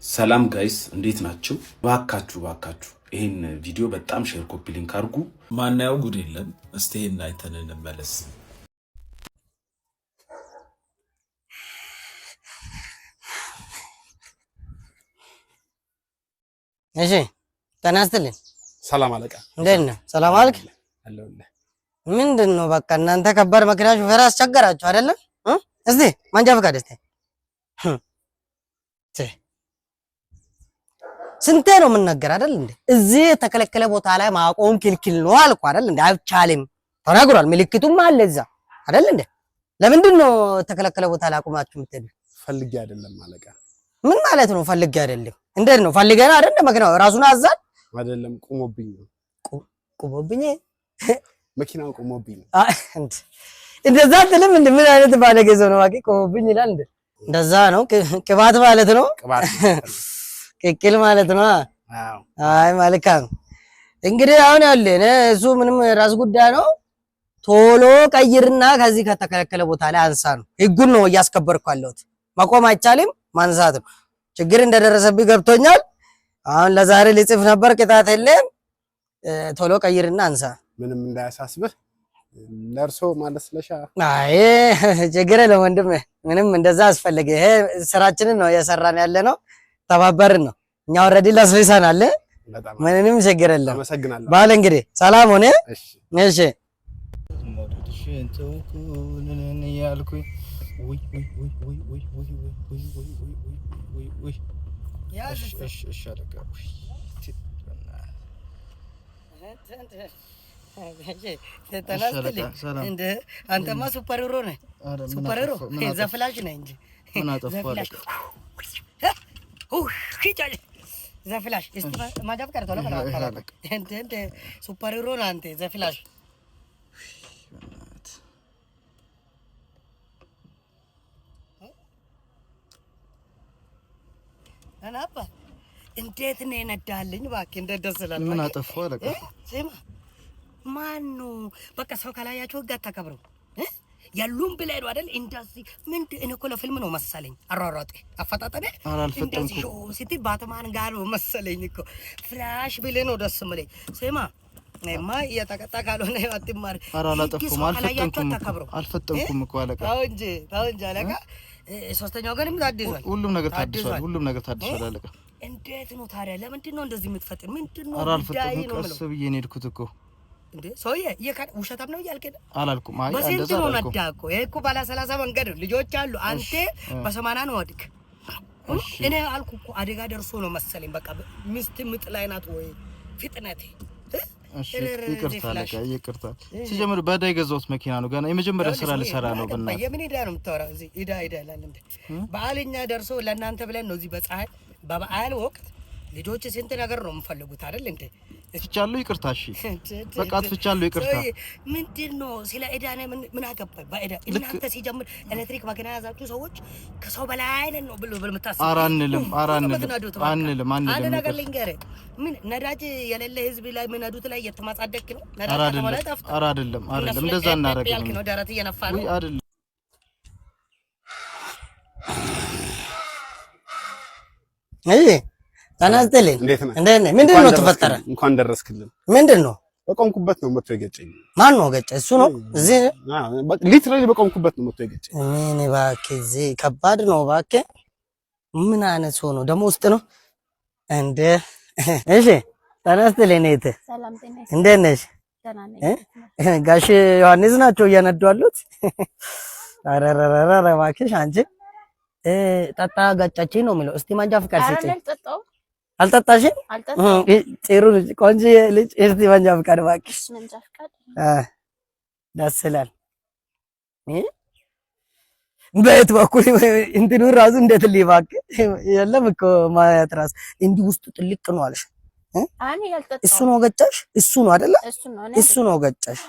ሰላም ጋይስ እንዴት ናችሁ? ባካችሁ ይሄን ቪዲዮ በጣም ሼር ኮፒ ሊንክ አድርጉ። ማናየው ጉድ የለም። እስቲ ይሄን አይተን እንመለስ። እሺ ተናስተልኝ። ሰላም አለቃ። እንዴት ነህ? ሰላም አልክ? አለሁልህ። ምንድነው በቃ እናንተ ከባድ መኪና ሹፌር አስቸገራችሁ አይደለ? እስቲ መንጃ ፈቃድ እስቲ ስንቴ ነው የምንነገር አይደል እንዴ? እዚህ የተከለከለ ቦታ ላይ ማቆም ክልክል ነው አልኩ አይደል እንዴ? አይቻልም ተናግሯል። ምልክቱም አለ እዛ አይደል እንዴ? ለምንድን ነው የተከለከለ ቦታ ላይ አቆማችሁ የምትሄዱ? ፈልጌ አይደለም አለቃ። ምን ማለት ነው ፈልጌ አይደለም? እንዴት ነው ፈልገና አይደል? መኪናው ራሱን አዛል አይደለም ቁሞብኝ ነው። ቁሞብኝ መኪናው ቁሞብኝ ነው። እንደዛ አትልም እንዴ? ምን አይነት ባለጌ ሰው ነው? ዋቂ ቁሞብኝ ይላል እንዴ? እንደዛ ነው ቅባት ማለት ነው። ቅባት ቅቅል ማለት ነው። አዎ አይ መልካም። እንግዲህ አሁን ያለ እሱ ምንም ራስ ጉዳይ ነው። ቶሎ ቀይርና ከዚህ ከተከለከለ ቦታ ላይ አንሳ ነው። ህጉን ነው እያስከበርኩ ያለሁት። መቆም አይቻልም፣ ማንሳት ነው። ችግር እንደደረሰብኝ ገብቶኛል። አሁን ለዛሬ ልጽፍ ነበር፣ ቅጣት የለም። ቶሎ ቀይርና አንሳ። ምንም እንዳያሳስብህ ለርሶ ማለት ስለሻ። አይ ችግር የለም ወንድሜ፣ ምንም እንደዛ አስፈልግ። ይሄ ስራችንን ነው እየሰራን ያለ ነው። ተባበርን ነው እኛ ኦሬዲ ለስልሳናል። ምንም ችግር የለም። አመሰግናለሁ። ባል እንግዲህ ሰላም ሆነ። እሺ አንተማ ሱፐር ሂሮ ነህ። ሱፐር ሂሮ ዘፍላሽ ነህ እንጂ ምን አጠፋለህ? ዘፍላሽ ማጃብ ቀርቶ ነው እንደ ሱፐር ሂሮ ነህ አንተ ዘፍላሽ። አናባ እንዴት ነው የነዳልኝ? እባክህ እንዴት ደስ ይላል። ምን አጠፋው አለቃ? ስማ ማኑ በቃ ሰው ካላያችሁ ህግ አታከብረው ያሉን ብለህ ነው አይደል? እንደዚህ ምንድን እኮ ለፊልም ነው መሰለኝ። አሯሯጤ አፈጣጠኔ እንደዚህ ሲቲ ባትማን ጋር ነው መሰለኝ እኮ ፍላሽ ብለህ ነው ደስ የምለኝ። ስማ እማ እየተቀጣ ካልሆነ አትማር። ኧረ አላጠፋሁም፣ አልፈጠንኩም እኮ አለቃ። ተው እንጂ አለቃ። ሶስተኛው ግን ታድሷል። ሁሉም ነገር ታድሷል አለቃ። እንዴት ነው ታዲያ? ለምንድን ነው እንደዚህ የምትፈጥር? ምንድን ነው? ኧረ አልፈጠንኩም፣ ቀስ ብዬ ነው የሄድኩት እኮ እንዴ ሰውዬ ውሸታም ነው እያልከኝ አላልኩም። አይ በስንት ነው ነዳ እኮ ይሄ እኮ ባለ 30 መንገድ ልጆች አሉ። አንተ በ80 ነው ወድክ። እኔ አልኩ እኮ አደጋ ደርሶ ነው መሰለኝ። በቃ ሚስት ምጥ ላይ ናት ወይ ፍጥነቴ። እሺ ይቅርታ አለቃ፣ ይቅርታ። ሲጀምር ባዳ የገዛሁት መኪና ነው። ገና የመጀመሪያ ስራ ልሰራ ነው። በእናትህ የምን ሄዳ ነው የምታወራው? እዚህ ሄዳ ይላል እንዴ? በዓልኛ ደርሶ ለእናንተ ብለን ነው እዚህ በፀሐይ በበዓል ወቅት ልጆች ስንት ነገር ነው የምፈልጉት አይደል እንዴ? አጥፍቻለሁ፣ ይቅርታ። እሺ በቃ አጥፍቻለሁ፣ ይቅርታ። ምንድነው ስለ ኤዳኔ ምን አገባኝ? በኤዳ እናንተ ሲጀምር ኤሌክትሪክ መኪና ያዛችሁ ሰዎች ከሰው በላይ ነው ብሎ በመታሰብ አንልም። አንድ ነገር ልንገርህ፣ ምን ነዳጅ የሌለ ህዝብ ላይ ምንዱት ላይ እየተማጻደቅ ነው። ነዳጅ ተማላ ጠፍቶ አይደለም እንደዛ እናደርጋለን ነው። ዳራት እየነፋ ነው አይደለም። ተናስተልኝ እንዴት ነህ? ምንድነው ተፈጠረ? እንኳን ደረስክልን። ምንድነው? በቆምኩበት ነው መጥቶ የገጨኝ። ማን ነው ገጨ? እሱ ነው እዚህ ሊትራሊ በቆምኩበት ነው መጥቶ የገጨኝ። ምን እባክህ፣ እዚህ ከባድ ነው እባክህ። ምን አይነት ሰው ነው ደግሞ? ውስጥ ነው እንደ እሺ። ተናስተልኝ ነህ? ሰላም ጤና ይስጥ። እንዴት ነሽ? ደህና ነኝ። ጋሽ ዮሐንስ ናቸው እያነዱ አሉት። አረረረረ እባክሽ አንቺ ጠጣ ገጨችኝ ነው የሚለው። እስቲ መንጃ ፍቃድ ስጪኝ። አልጠጣሽም? ጥሩ ቆንጆ ልጅ። እስቲ መንጃ ፍቃድ እባክሽ። መንጃ ፍቃድ ደስ ይላል። በየት በኩል እንትኑ ራሱ እንዴት ሊባክ የለም እኮ ማለት ራስ እንዲህ ውስጡ ጥልቅ ነው አለሽ። እሱ ነው ገጨሽ? እሱ ነው አይደለ? እሱ ነው ገጨሽ?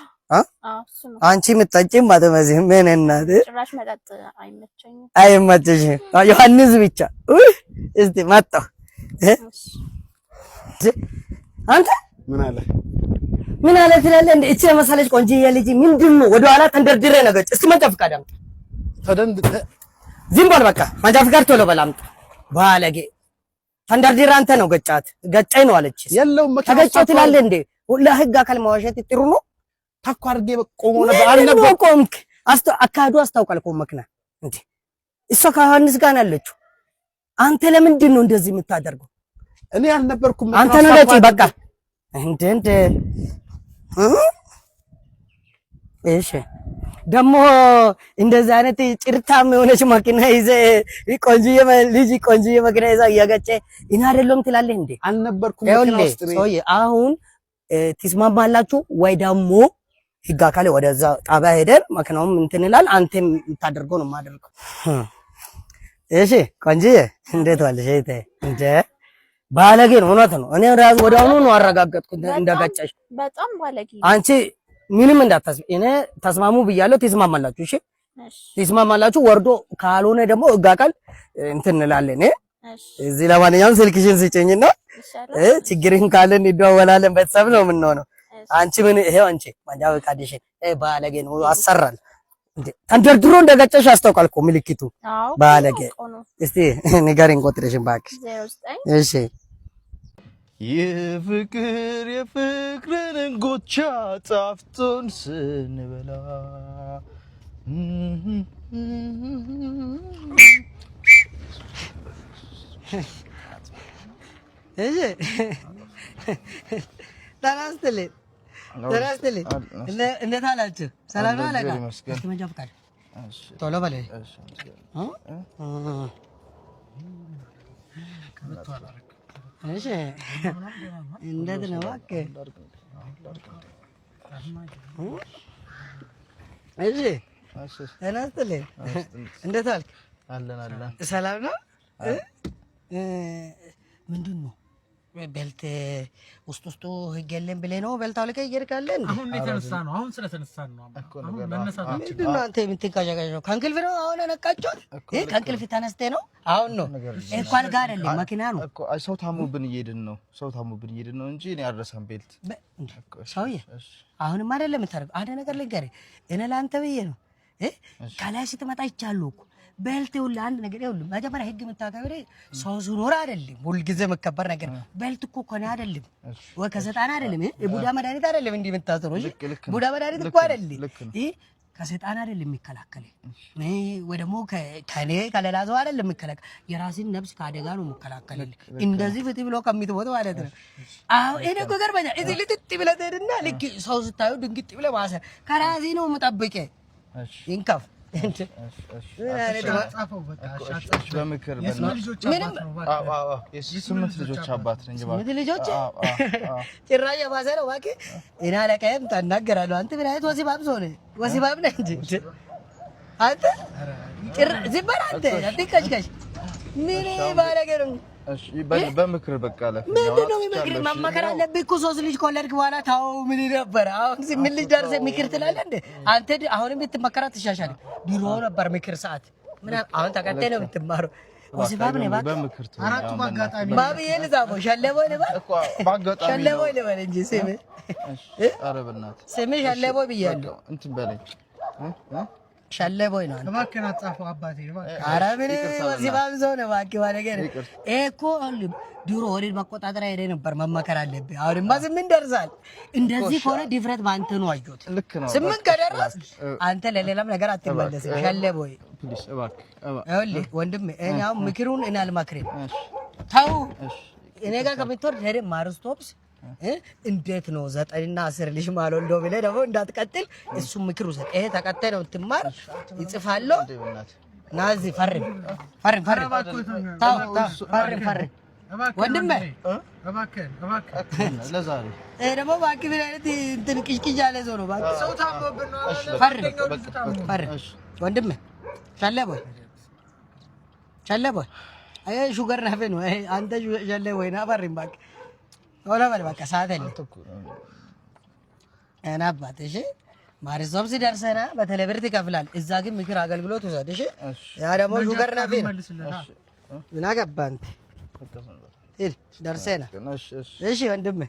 አንቺ የምትጠጪም አትመስይም። ምን እናት ጭራሽ መጠጥ አይመቸኝም። አይመቸሽም? ዮሐንስ ብቻ እስቲ መጣሁ። አንተ ምን አለ ትላለህ እንዴ? እቺ መሰለች ቆንጆዬ ልጅ ምንድነው ወደ ኋላ ተንደርድሬ ነገጭ። እስቲ መንጃ ፍቃድ አምጣ። ዝም በል በቃ መንጃ ፍቃድ ቶሎ በል አምጣ። ባለጌ ተንደርድራ አንተ ነው ገጫኝ ነው አለች። የለውም መኪና ተገጨው ትላለህ እንዴ? ለህግ አካል ማዋሸት ጥሩ ነው። ታኳ አድርጌ ቆሞ ነበር አልነበረ ቆምክ። አካዱ አስታውቃል እኮ መኪና እንዴ እሷ ከዮሐንስ ጋር ያለችው። አንተ ለምንድን ነው እንደዚህ የምታደርገው? እኔ አልነበርኩም። አንተ ነው ገጭ በቃ እንደ እሺ ደግሞ እንደዚህ አይነት ጭርታም የሆነች መኪና ይዘህ ቆንጆዬ መኪና ይዘህ እያገጨ እኔ አይደለም ትላለህ እንዴ? አልነበርኩም መኪና ውስጥ ነው። አሁን ትስማማላችሁ ወይ ደግሞ ህግ አካል ወደዛ ጣቢያ ሄደን መኪናውም እንትን ይላል። አንተም የምታደርገው ነው የማደርገው። እሺ ቆንጆዬ እንዴት ዋልሽ? እንደ ባለጌ ነው። እውነት ነው። እኔ ራሱ ወዲያውኑ ነው አረጋገጥኩት እንደገጨሽ። በጣም ባለጌ አንቺ ምንም እንዳታስቢ። እኔ ተስማሙ ብያለሁ። ትስማማላችሁ? እሺ ትስማማላችሁ? ወርዶ ካልሆነ ደግሞ ህግ አካል እንትን እንላለን። እዚህ ለማንኛውም ስልክሽን ስጭኝና ችግርህን ካለን እንደዋወላለን። ቤተሰብ ነው የምንሆነው። አንቺ ምን ይሄው አንቺ ማንጃ ፈቃድሽን ባለጌ ነው አሰራል እንዴ? ተንደርድሮ እንደገጨሽ አስታውቃል እኮ ምልክቱ። ባለጌ እስቲ ንገሪኝ ቁጥርሽን እባክሽ። እሺ የፍቅርን ጎቻ ጣፍቶን ስንበላ እሺ ተናስተልኝ እንዴት አላችሁ? ሰላም ነው አለቃ? እስኪ መንጃ ፈቃድ ቶሎ በለኝ። እሺ እንዴት ነው እባክህ? እሺ ተናስተልኝ እንዴት አልክ? አለን ሰላም ነው? ምንድን ነው ቤልት ውስጡ ህግ የለም ብለህ ነው ቤልት አውልቀህ እየሄድካለህ እንዴ? አሁን የተነሳ ነው። አሁን ስለተነሳን ነው። አሁን መነሳታችን ምንድን ነው አንተ የምትንቀዠቀዠው ነው? ከእንቅልፍ ነው አሁን ነቃችሁ? ከእንቅልፍ ተነስተህ ነው? አሁን ነው እኮ አልጋ አይደለም መኪና ነው እኮ። ሰው ታሞብን እየሄድን ነው እንጂ እኔ አልረሳም ቤልት። ሰውዬ አሁንም አይደለም የምታደርገው። አንድ ነገር ልንገርህ፣ እኔ ለአንተ ብዬ ነው ከላይ ስትመጣ ይቻሉ እኮ ቤልት ሁሉ አንድ ነገር ይሁን። መጀመሪያ ህግ የምታከብር ሰው ዙኖር አይደለም ሁልጊዜ መከበር ነገር። ቤልት እኮ ኮኔ አይደለም ወይ ከሰይጣን አይደለም። የቡዳ መድኃኒት አይደለም እንዲህ የምታሰረው። እሺ ቡዳ መድኃኒት እኮ አይደለም። ከሰይጣን አይደለም የሚከላከል ወይ ደግሞ ከኔ ከሌላ ሰው አይደለም የሚከላከል። የራስን ነፍስ ከአደጋ ነው የሚከላከል። እንደዚህ ፍት ብሎ ከሚትሞት ማለት ነው። አዎ እኔ እኮ ገርመኛል። እዚህ ልጥጥ ብለህ ትሄድና ልክ ሰው ስታዩ ድንግጥ ብለህ ማሰር ከራሴ ነው የምጠብቀህ። ይንከፍ በምክር የስምንት ልጆች አባት ነኝ። ጭራሽ የባሰ ነው እባክህ። እኔ አለቃዬም ታናገራለሁ። አንተ ምን አይነት ወሲባብ ሰው ነህ? ወሲባብ ነህ እንጂ አንተ ዝም በል አንተ አትቀጭቀጭ። ምን ባለጌ ነው። በምክር በቃ አለ። ምንድን ነው ምክር? መመከር አለብህ እኮ። ሶስት ልጅ ከወለድክ በኋላ ታው ምን ነበር? አሁን ምን ልጅ ደርሰህ ምክር ትላለህ እንዴ? አንተ አሁንም ብትመከራ ትሻሻለህ። ድሮ ነበር ምክር ሰዓት ምን አሁን ተቀጣይ ነው የምትማረው። ወሲባብ ነው ባክ። በምክር አራቱ ባጋጣሚ ባብዬ ልዛቦ ሸለቦይ ልበል እኮ ባጋጣሚ ሸለቦይ ልበል እንጂ ስም ኧረ በእናትህ ስም ሸለቦይ ብያለሁ። እንትን በለኝ ሸለቦይ ነው። እባክህን አትጻፈው አባቴ እባክህ። ኧረ ምን ወሲባብ ሰው ነው እባክህ ባለገር። ይሄ እኮ ድሮ ወዴት መቆጣጠሪያ ሄደህ ነበር መመከር አለብህ። አሁንማ ስምንት ደርሳል። እንደዚህ ከሆነ ድፍረት በአንተ ነው አየሁት። ስምንት ከደረስ አንተ ለሌላም ነገር አትመለስም። ሸለቦይ ፕሊስ እባክህ ይኸውልህ ወንድሜ፣ እኔ አሁን ምክሩን እኔ አልመክርም። ተው እኔ ጋር ከምትወርድ ሄደህ ማርስቶፕስ እንዴት ነው 9 እና 10 ልጅ ማልወልደው ብለህ ደግሞ እንዳትቀጥል እሱም ምክር ውሰድ። ይሄ ተቀጣይ ነው ትማር ይጽፋለሁ። ና እዚህ ፈርም ታው ፈርም ወንድሜ እባክህን ለዛሬ ደግሞ እባክህ ምን አይነት እንትን ቅሽቅሽ ያለ ሰው ነው እባክህ። ሰው ታሞብን ነው። ፈርም ወንድሜ። ሸለቦይ አይ ሹገር ነህ ነው አንተ ሸለቦይ ና ፈርም እባክህ። ሆነ በል በቃ ሰዓት የለም እና አባት። እሺ ማርሶም ሲደርሰና በቴሌ ብር ትከፍላለህ። እዛ ግን ምክር አገልግሎት ውሰድ። እሺ ያ ደግሞ ሹገር ነህ ምን አገባህ አንተ። ደርሰና እሺ ወንድሜ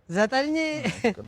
9